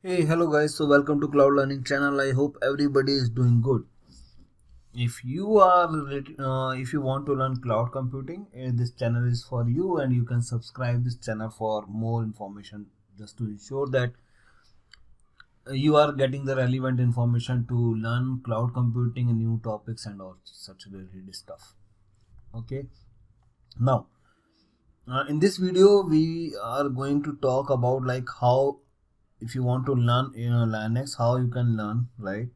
Hey, hello guys. So welcome to Cloud Learning channel. I hope everybody is doing good. If you want to learn cloud computing, this channel is for you, and you can subscribe this channel for more information, just to ensure that you are getting the relevant information to learn cloud computing and new topics and all such related stuff. Okay. Now, in this video, we are going to talk about like how, if you want to learn Linux, how you can learn, right?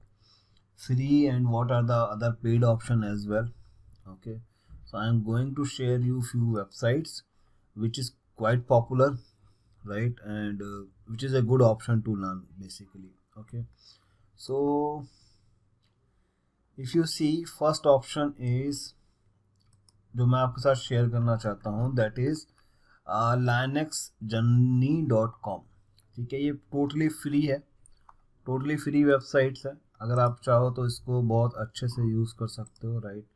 Free, and what are the other paid option as well. Okay, so I am going to share you few websites which is quite popular, right? And which is a good option to learn basically. Okay, so if you see, first option is जो मैं आपके साथ share करना चाहता हूँ, that is linuxjourney.com. ठीक है, ये टोटली फ्री है, टोटली फ्री वेबसाइट्स है. अगर आप चाहो तो इसको बहुत अच्छे से यूज़ कर सकते हो, राइट?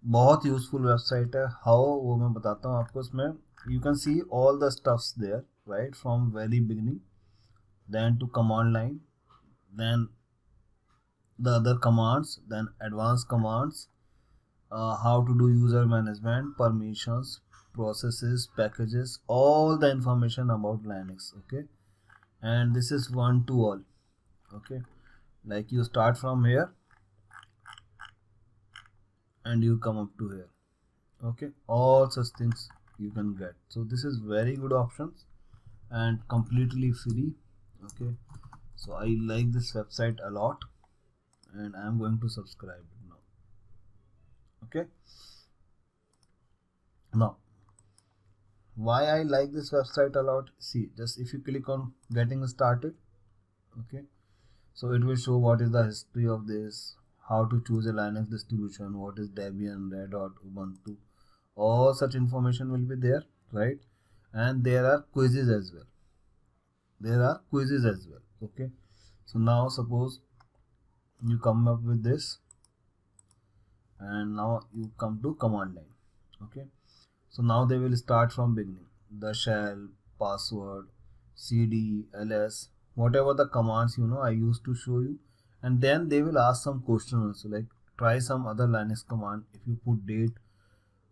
बहुत यूज़फुल वेबसाइट है. हाउ, वो मैं बताता हूँ आपको. इसमें you can see all the stuffs there, right, from very beginning, then to command line, then the other commands, then advanced commands, how to do user management, permissions, processes, packages, all the information about Linux. Okay, and this is one to all. Okay, like you start from here and you come up to here. Okay, all such things you can get. So this is very good options and completely free. Okay, so I like this website a lot and I am going to subscribe it now. Okay, now why I like this website a lot, see, just if you click on getting started, okay, so it will show what is the history of this, how to choose a Linux distribution, what is Debian, Red Hat, Ubuntu, all such information will be there, right? And there are quizzes as well, okay. So now suppose you come up with this, and now you come to command line. Okay, so now they will start from beginning, the shell, password, cd, ls, whatever the commands I used to show you. And then they will ask some question also, like try some other Linux command. If you put date,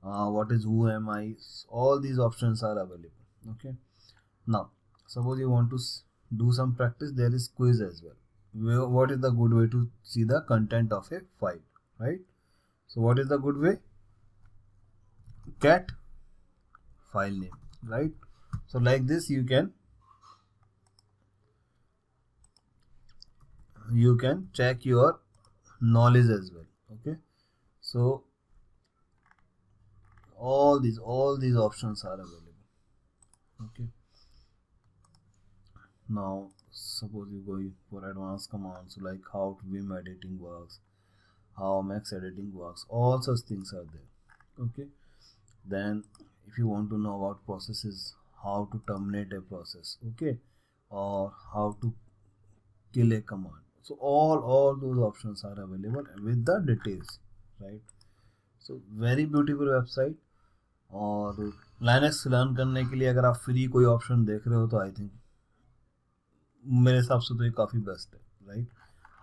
what is who am I, all these options are available. Okay, now suppose you want to do some practice, there is quiz as well. What is the good way to see the content of a file, right? So what is the good way? Cat file name, right? So like this you can check your knowledge as well. Okay, so all these options are available. Okay, now suppose you go for advanced commands, like how Vim editing works, how Max editing works, all such things are there. Okay, then if you want to know about processes, how to terminate a process, okay, or how to kill a command, so all those options are available with the details, right? So very beautiful website. और Linux learn करने के लिए अगर आप free कोई option देख रहे हो तो आई थिंक मेरे हिसाब से तो ये काफ़ी बेस्ट है, राइट?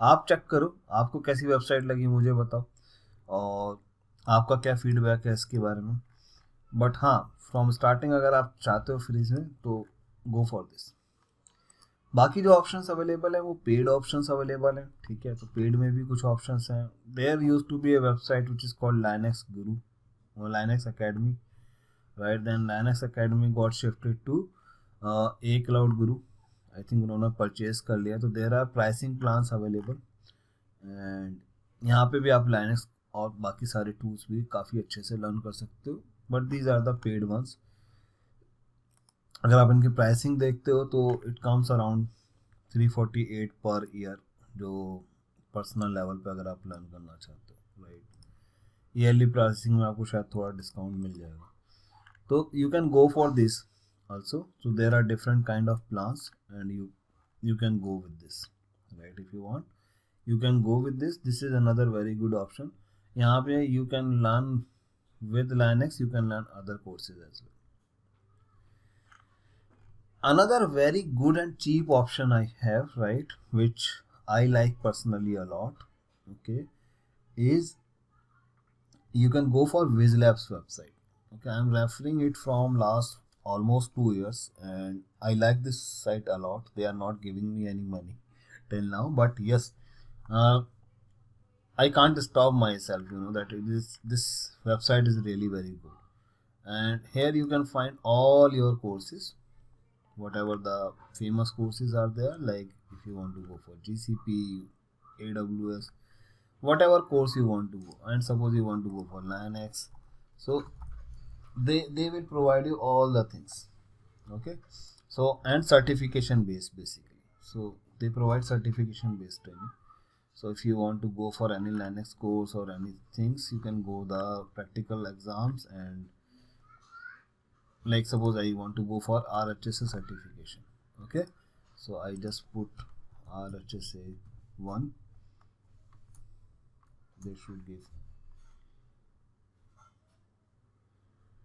आप चेक करो आपको कैसी वेबसाइट लगी, मुझे बताओ, और आपका क्या फीडबैक है इसके बारे में. बट हाँ, फ्रॉम स्टार्टिंग अगर आप चाहते हो फ्री में तो गो फॉर दिस. बाकी जो ऑप्शंस अवेलेबल है वो पेड ऑप्शंस अवेलेबल है. ठीक है, तो पेड में भी कुछ ऑप्शंस हैं. There used to be a website which is called Linux Guru और Linux Academy, right? Then Linux Academy got shifted to A Cloud Guru. I think उन्होंने परचेज कर लिया. तो there are pricing plans available and यहाँ पे भी आप Linux और बाकी सारे टूल्स भी काफ़ी अच्छे से लर्न कर सकते हो. But these are the paid ones. अगर आप इनकी प्राइसिंग देखते हो तो it comes around 348 per year, जो पर्सनल लेवल पे अगर आप लर्न करना चाहते हो, राइट? ईयरली प्राइसिंग में आपको शायद थोड़ा डिस्काउंट मिल जाएगा. तो you can go for this also. So there are different kind of plans and you can go with this, right? If you want, you can go with this. This is another very good option. यहाँ पे you can learn with Linux, you can learn other courses as well. Another very good and cheap option I have, right, which I like personally a lot, okay, is you can go for Vizlabs website. Okay, I'm referring it from last almost 2 years, and I like this site a lot. They are not giving me any money till now, but yes, uh, I can't stop myself. You know that it is this website is really very good, and here you can find all your courses, whatever the famous courses are there. Like if you want to go for GCP, AWS, whatever course you want to go, and suppose you want to go for Linux, so they will provide you all the things. Okay, so and certification based basically. So they provide certification based training. So if you want to go for any Linux course or any things, you can go the practical exams, and like suppose I want to go for RHSA certification. Okay, so I just put RHSA 1. They should give.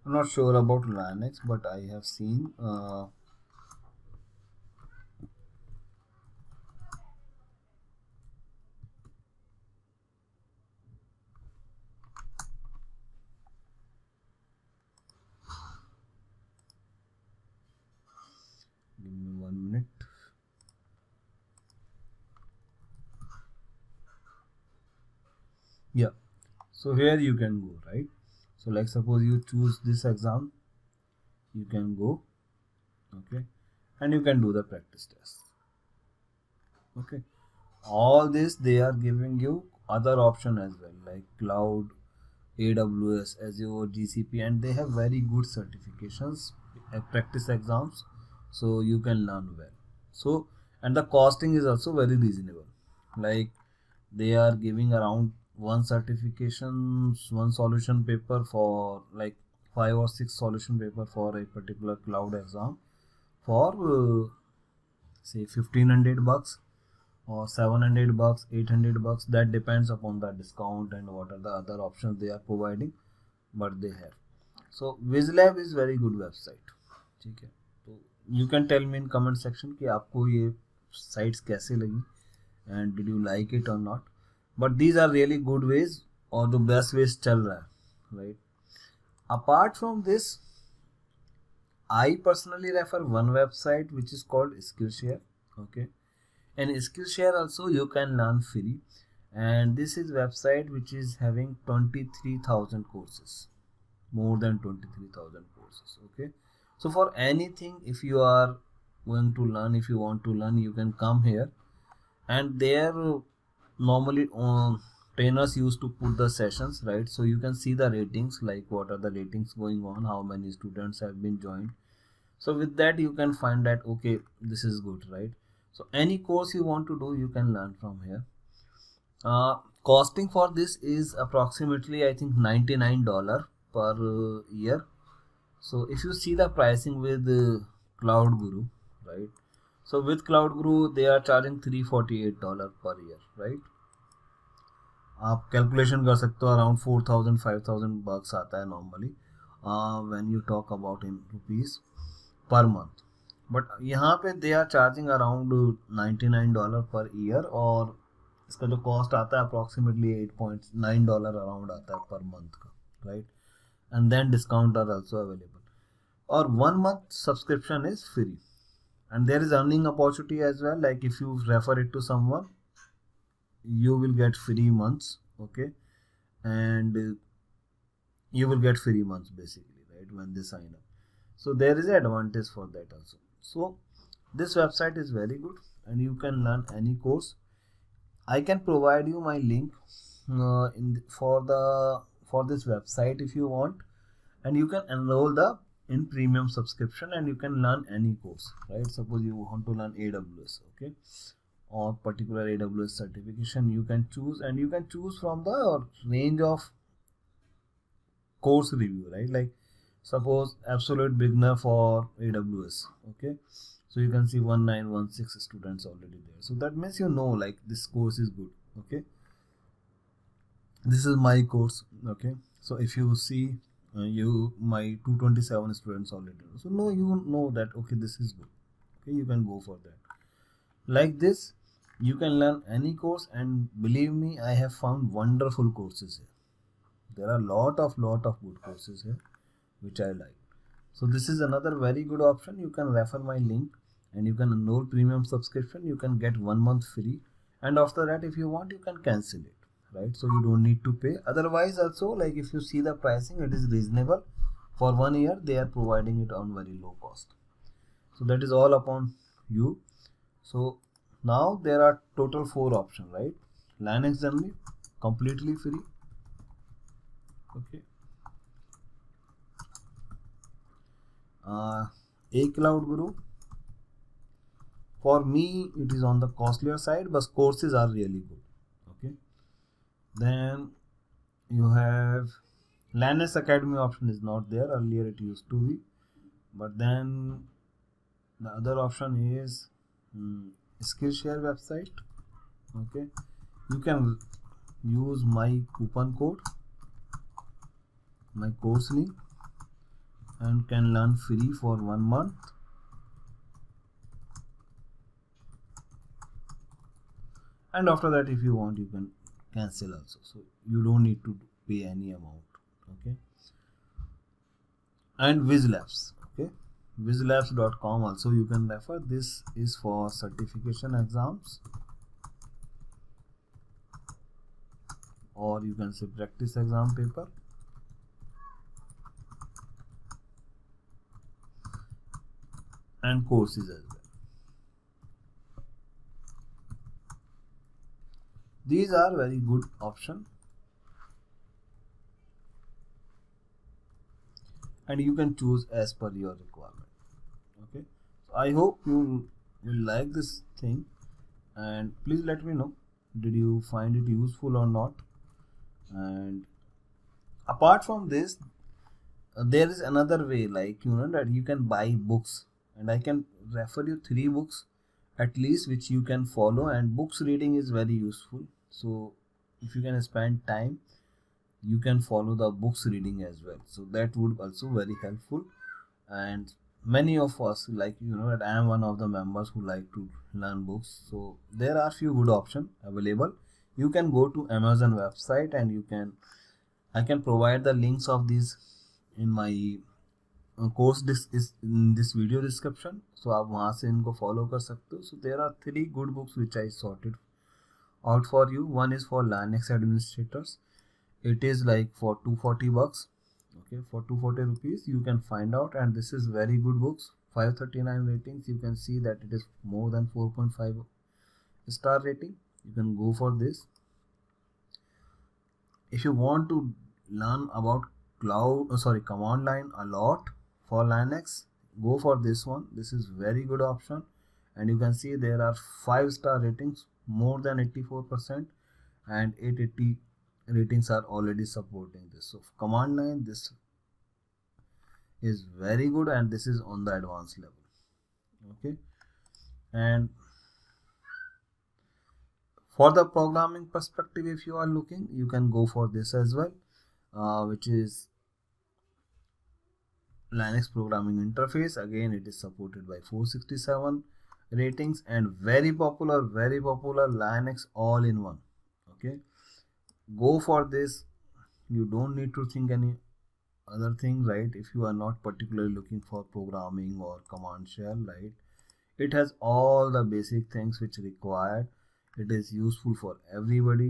I'm not sure about Linux, but I have seen give me 1 minute. Yeah, so here you can go, right? So like suppose you choose this exam, you can go, okay, and you can do the practice test. Okay, all this they are giving you other option as well, like cloud, AWS, Azure, GCP, and they have very good certifications, practice exams, so you can learn well. So, and the costing is also very reasonable. Like they are giving around one certification, one solution paper for like 5 or 6 solution paper for a particular cloud exam for say $1,500 or $700, $800. That depends upon the discount and what are the other options they are providing, but they have. So Vizlab is very good website. ठीक है, तो you can tell me in comment section कि आपको ये sites कैसे लगी and did you like it or not. But these are really good ways और जो best ways चल रहा है, right? Apart from this, I personally refer one website which is called Skillshare. Okay, and Skillshare also you can learn free, and this is website which is having 23,000 courses, more than 23,000 courses. Okay, so for anything, if you are going to learn, if you want to learn, you can come here, and there normally trainers used to put the sessions, right? So you can see the ratings, like what are the ratings going on, how many students have been joined. So with that you can find that okay, this is good, right? So any course you want to do, you can learn from here. Costing for this is approximately I think $99 per year. So if you see the pricing with Cloud Guru, right? So with Cloud Guru they are charging $348 per year, right? आप calculation कर सकते हो, around 4,000 5,000 आता है normally when you talk about in rupees per month. But यहाँ पे they are charging around $99 per year, और इसका जो कॉस्ट आता है अप्रॉक्सीमेटली $8.9 अराउंड आता है पर मंथ का, right? And then discount are also available, और 1 month subscription is free, and there is earning opportunity as well. Like if you refer it to someone, you will get free months. Okay, and you will get free months basically, right, when they sign up. So there is an advantage for that also. So this website is very good, and you can learn any course. I can provide you my link for this website if you want, and you can enroll the in premium subscription, and you can learn any course, right? Suppose you want to learn AWS, okay, or particular AWS certification, you can choose, and you can choose from the range of course review, right? Like suppose absolute beginner for AWS, okay, so you can see 1916 students already there, so that means you know like this course is good. Okay, this is my course. Okay, so if you see you my 227 students already, so no, you know that okay, this is good. Okay, you can go for that. Like this, you can learn any course, and believe me, I have found wonderful courses here. There are lot of good courses here which I like. So this is another very good option. You can refer my link and you can enroll premium subscription. You can get 1 month free, and after that, if you want, you can cancel it, right? So you don't need to pay. Otherwise also, like if you see the pricing, it is reasonable. For 1 year they are providing it on very low cost. So that is all upon you. So now there are total 4 options, right? Linux Journey, completely free. Okay. A Cloud Guru, for me it is on the costlier side, but courses are really good. Okay. Then you have Linux Academy option is not there. Earlier it used to be, but then the other option is Skillshare website. Okay, you can use my coupon code, my course link, and can learn free for 1 month. And after that, if you want, you can cancel also. So you don't need to pay any amount. Okay. And Vizlabs. Okay. Vizlabs.com also you can refer. This is for certification exams, or you can say practice exam paper. And courses as well. These are very good option, and you can choose as per your requirement. Okay, so I hope you will like this thing, and please let me know, did you find it useful or not. And apart from this, there is another way, like that you can buy books, and I can refer you 3 books at least which you can follow. And books reading is very useful, so if you can spend time, you can follow the books reading as well, so that would also very helpful. And many of us, like that I am one of the members who like to learn books, so there are few good options available. You can go to Amazon website, and I can provide the links of these in my course is in this video description, so आप वहाँ से इनको follow कर सकते हो. So there are 3 good books which I sorted out for you. One is for Linux administrators. It is like for $240. Okay, for 240 rupees you can find out, and this is very good books. 539 ratings. You can see that it is more than 4.5 star rating. You can go for this. If you want to learn about command line a lot for Linux, go for this one. This is very good option, and you can see there are 5-star ratings, more than 84%, and 880 ratings are already supporting this. So command line, this is very good, and this is on the advanced level. Okay, and for the programming perspective, if you are looking, you can go for this as well, which is Linux programming interface. Again, it is supported by 467 ratings, and very popular Linux all-in-one. Okay, go for this. You don't need to think any other thing, right? If you are not particularly looking for programming or command shell, right? It has all the basic things which required. It is useful for everybody.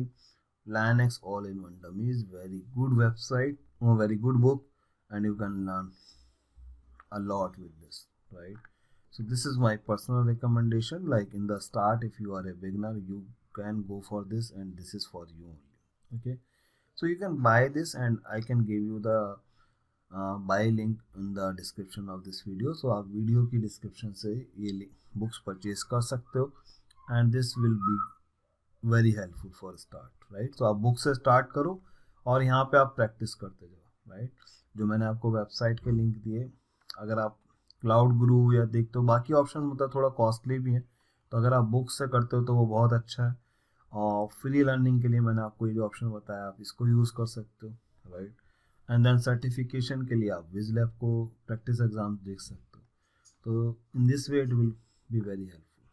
Linux all-in-one dummy is very good website, or very good book, and you can learn a lot with this, right? So this is my personal recommendation. Like in the start, if you are a beginner, you can go for this, and this is for you only. Okay, so you can buy this, and I can give you the buy link in the description of this video. So आप video की description से ये books purchase कर सकते हो, and this will be very helpful for start, right? So आप book से start करो, और यहाँ पे आप प्रैक्टिस करते जाओ, right? जो मैंने आपको वेबसाइट के लिंक दिए, अगर आप क्लाउड गुरु या देखते हो, बाकी ऑप्शन मतलब थोड़ा कॉस्टली भी है, तो अगर आप बुक से करते हो तो वो बहुत अच्छा है. और फ्री लर्निंग के लिए मैंने आपको ये जो ऑप्शन बताया, आप इसको यूज़ कर सकते हो, राइट? एंड देन सर्टिफिकेशन के लिए आप विजलैब को प्रैक्टिस एग्जाम देख सकते हो. तो in this way it will be very helpful.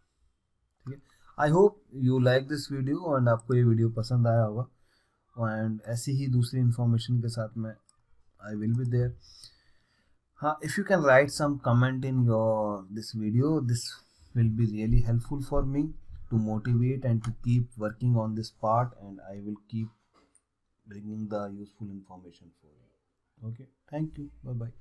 ठीक है, I hope you like this video and आपको ये वीडियो पसंद आया होगा। एंड ऐसी ही दूसरी इन्फॉर्मेशन के साथ मैं आई विल बी देयर। हाँ, if you can write some comment in your this video, this will be really helpful for me to motivate and to keep working on this part, and I will keep bringing the useful information for you. Okay, thank you, bye bye.